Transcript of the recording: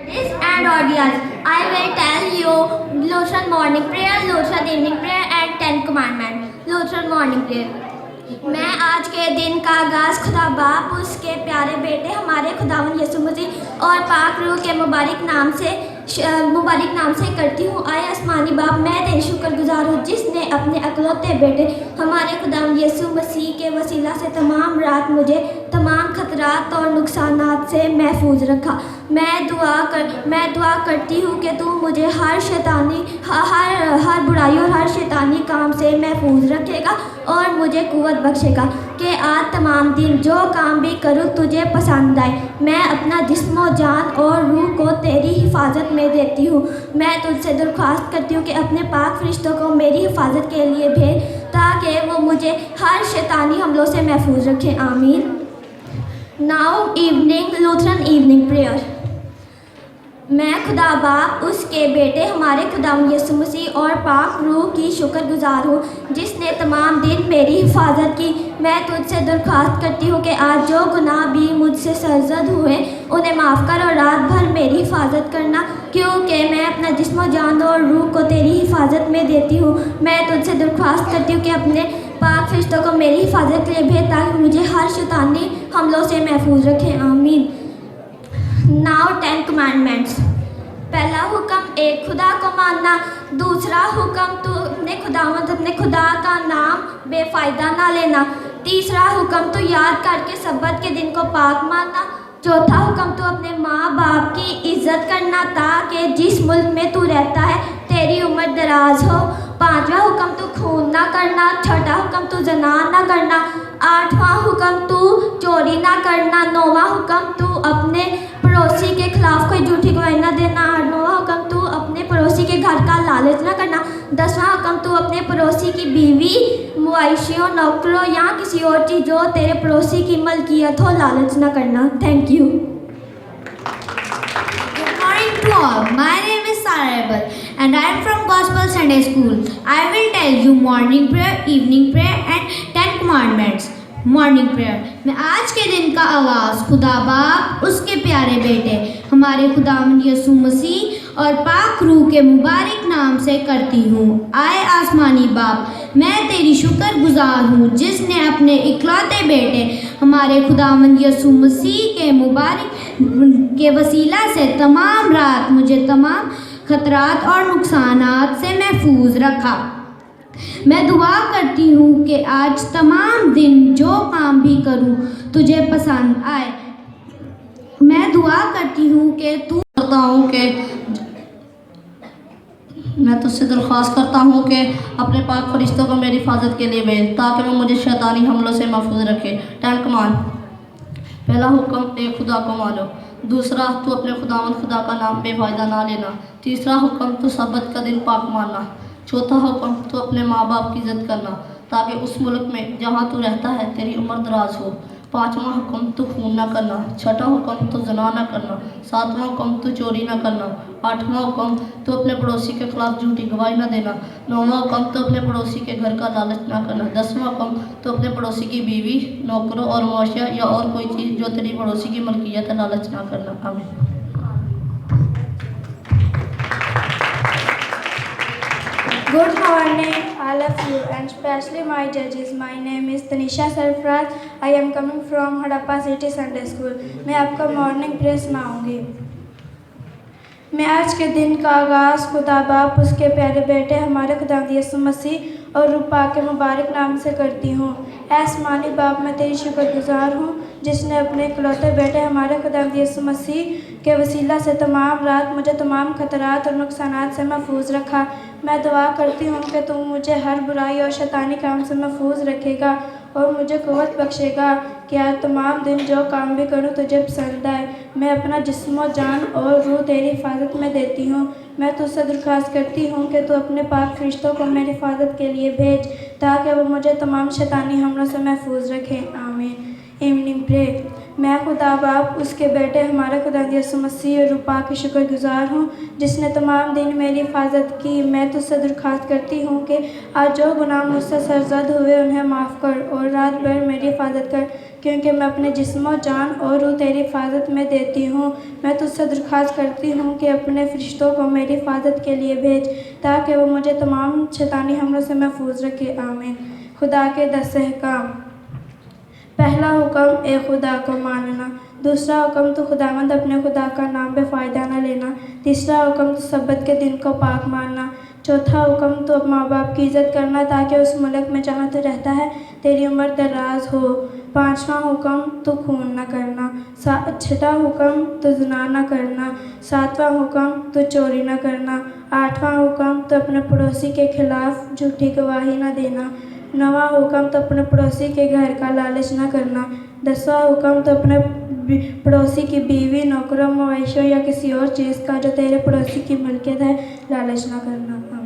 And audience, I will tell you Lotion morning prayer, Lotion evening prayer and 10 commandments. Lotion morning prayer. मैं आज के दिन का आगाज़ खुदा बाप उसके प्यारे बेटे हमारे खुदावन यीशु मसीह और पाक रूह के मुबारक नाम से करती हूँ। आए आसमानी बाप, मैं तेरी शुक्रगुजार हूँ जिसने अपने अकलौते बेटे हमारे खुदावन यीशु मसीह के वसीला से तमाम रात मुझे तमाम खतरात और नुकसानात से महफूज रखा। मैं दुआ करती हूँ कि तू मुझे हर बुराई और हर शैतानी काम से महफूज रखेगा और मुझे कुव्वत बख्शेगा कि आज तमाम दिन जो काम भी करूँ तुझे पसंद आए। मैं अपना जिस्म जान और रूह को तेरी हिफाजत में देती हूँ। मैं तुझसे दरख्वास्त करती हूँ कि अपने पाक फरिश्तों को मेरी हिफाजत के लिए भेज ताकि वो मुझे हर शैतानी हमलों से महफूज रखें। आमीन। Now evening Lutheran evening prayer. मैं खुदा बाप उसके बेटे हमारे खुदावंद यीशु मसीह और पाक रूह की शुक्रगुजार हूँ जिसने तमाम दिन मेरी हिफाजत की। मैं तुझसे दरख्वास्त करती हूँ कि आज जो गुनाह भी मुझसे सरजद हुए उन्हें माफ़ कर और रात भर मेरी हिफाजत करना, क्योंकि मैं अपना जिस्म जान और रूह को तेरी हिफाजत में देती हूँ। मैं तुझसे दरख्वास्त करती हूँ कि अपने पाक फरिश्तों को मेरी हिफाजत के लिए भेज ताकि मुझे हर शैतानी हमलों से महफूज रखें। आमीन। Now 10 commandments. पहला हुक्म एक खुदा को मानना। दूसरा हुक्म तो अपने खुदा का नाम बेफ़ायदा ना लेना। तीसरा हुक्म तो याद करके सब्बत के दिन को पाक मानना। चौथा हुक्म तो अपने माँ बाप की इज़्ज़त करना ताकि जिस मुल्क में तू रहता है तेरी उम्र दराज हो। पाँचवा हुक्म तो खून ना करना। छठा हुक्म तो ज़ना ना करना। आठवां हुक्म तू चोरी ना करना। नौवां हुक्म तू अपने पड़ोसी के खिलाफ कोई झूठी गवाही ना देना। नौवां हुक्म तू अपने पड़ोसी के घर का लालच ना करना। 10वां हुक्म तू अपने पड़ोसी की बीवी, मुआइशियों, नौकरों या किसी और चीज़ जो तेरे पड़ोसी की मलकियत हो लालच ना करना। Thank you. Good morning to all. My name is Sarah Abel and I am from Gospel Sunday School. I will tell you morning prayer, evening prayer and 10 commandments. Morning prayer. मैं आज के दिन का आगाज़ खुदा बाप उसके प्यारे बेटे हमारे खुदावंद यीशु मसीह और पाक रूह के मुबारक नाम से करती हूँ। आए आसमानी बाप, मैं तेरी शुक्रगुजार हूँ जिसने अपने इकलौते बेटे हमारे खुदावंद यीशु मसीह के मुबारक के वसीला से तमाम रात मुझे तमाम खतरात और नुकसानात से महफूज रखा। मैं दुआ करती हूँ कि आज तमाम दिन जो काम भी करूँ तुझे पसंद आए। मैं दुआ करती हूँ कि मैं तुझसे दरख्वास्त करता हूँ कि अपने पाक फरिश्तों को मेरी हिफाजत के लिए भेज ताकि वो मुझे शैतानी हमलों से महफूज रखे। 10 कमांड। पहला हुक्म एक खुदा को मानो। दूसरा तू अपने खुदा का नाम बेफ़ायदा ना लेना। तीसरा हुक्म तू सब्बत का दिन पाक मानना। चौथा हुक्म तो अपने माँ बाप की इज़्ज़त करना ताकि उस मुल्क में जहाँ तू रहता है तेरी उम्र दराज हो। पाँचवा हुक्म तो खून ना करना। छठा हुक्म तो ज़ना ना करना। सातवां हुक्म तो चोरी ना करना। आठवां हुक्म तो अपने पड़ोसी के खिलाफ झूठी गवाही ना देना। नौवां हुक्म तो अपने पड़ोसी के घर का लालच ना करना। 10वां हुक्म तो अपने पड़ोसी की बीवी, नौकरों और मुआशिया या और कोई चीज़ जो तेरी पड़ोसी की मलकियत है लालच ना करना। आमीन। Good morning, all of you, and especially my judges. My name is Tanisha Sarfraz. I am coming from Hadappa City Sunday School. मैं आपको मॉर्निंग प्रेयर सुनाऊंगी। मैं आज के दिन का आगाज़ खुदा बाप उसके प्यारे बेटे हमारे खुदावंद यीशु मसीह और रूह पाक के मुबारक नाम से करती हूँ। आसमानी बाप, मैं तेरी शुक्रगुजार हूँ जिसने अपने इकलौते बेटे हमारे खुदावंद यीशु मसीह के वसीला से तमाम रात मुझे तमाम खतरात और नुकसानात से महफूज रखा। मैं दुआ करती हूँ कि तुम मुझे हर बुराई और शैतानी काम से महफूज रखेगा और मुझे कुव्वत बख्शेगा कि आज तमाम दिन जो काम भी करूँ तुझे पसंद आए। मैं अपना जिस्म, जान और रूह तेरी हिफाजत में देती हूँ। मैं तुझसे दरख्वास्त करती हूँ कि तू अपने पाक फरिश्तों को मेरी हिफाजत के लिए भेज ताकि वो मुझे तमाम शैतानी हमलों से महफूज रखें। आमीन। Evening prayer. मैं खुदा बाप उसके बेटे हमारे खुदा यसु मसीह और रूह पाक की शुक्रगुजार हूँ जिसने तमाम दिन मेरी हिफाजत की। मैं तुझसे दरख्वास्त करती हूँ कि आज जो गुनाह मुझसे सरजद हुए उन्हें माफ़ कर और रात भर मेरी हिफाजत कर, क्योंकि मैं अपने जिस्म जान और रूह तेरी हिफाजत में देती हूँ। मैं तुझसे दरख्वास्त करती हूँ कि अपने फरिश्तों को मेरी हिफाजत के लिए भेज ताकि वो मुझे तमाम शैतानी हमलों से महफूज रखे। आमीन। खुदा के 10 अहकाम। पहला हुक्म ए खुदा को मानना। दूसरा हुक्म तो खुदावंद अपने खुदा का नाम बेफ़ायदा न लेना। तीसरा हुक्म तो सब्बत के दिन को पाक मानना। चौथा हुक्म तो माँ बाप की इज़्ज़त करना ताकि उस मुल्क में जहाँ तू रहता है तेरी उम्र दराज हो। पाँचवा हुक्म तो खून न करना। छठा हुक्म तो ज़िना न करना। सातवां हुक्म तो चोरी न करना। आठवां हुक्म तो अपने पड़ोसी के खिलाफ झूठी गवाही न देना। नौवां हुक्म तो अपने पड़ोसी के घर का लालच न करना। 10वां हुक्म तो अपने पड़ोसी की बीवी, नौकरों, मवेशियों या किसी और चीज़ का जो तेरे पड़ोसी की मिल्कियत है लालच न करना।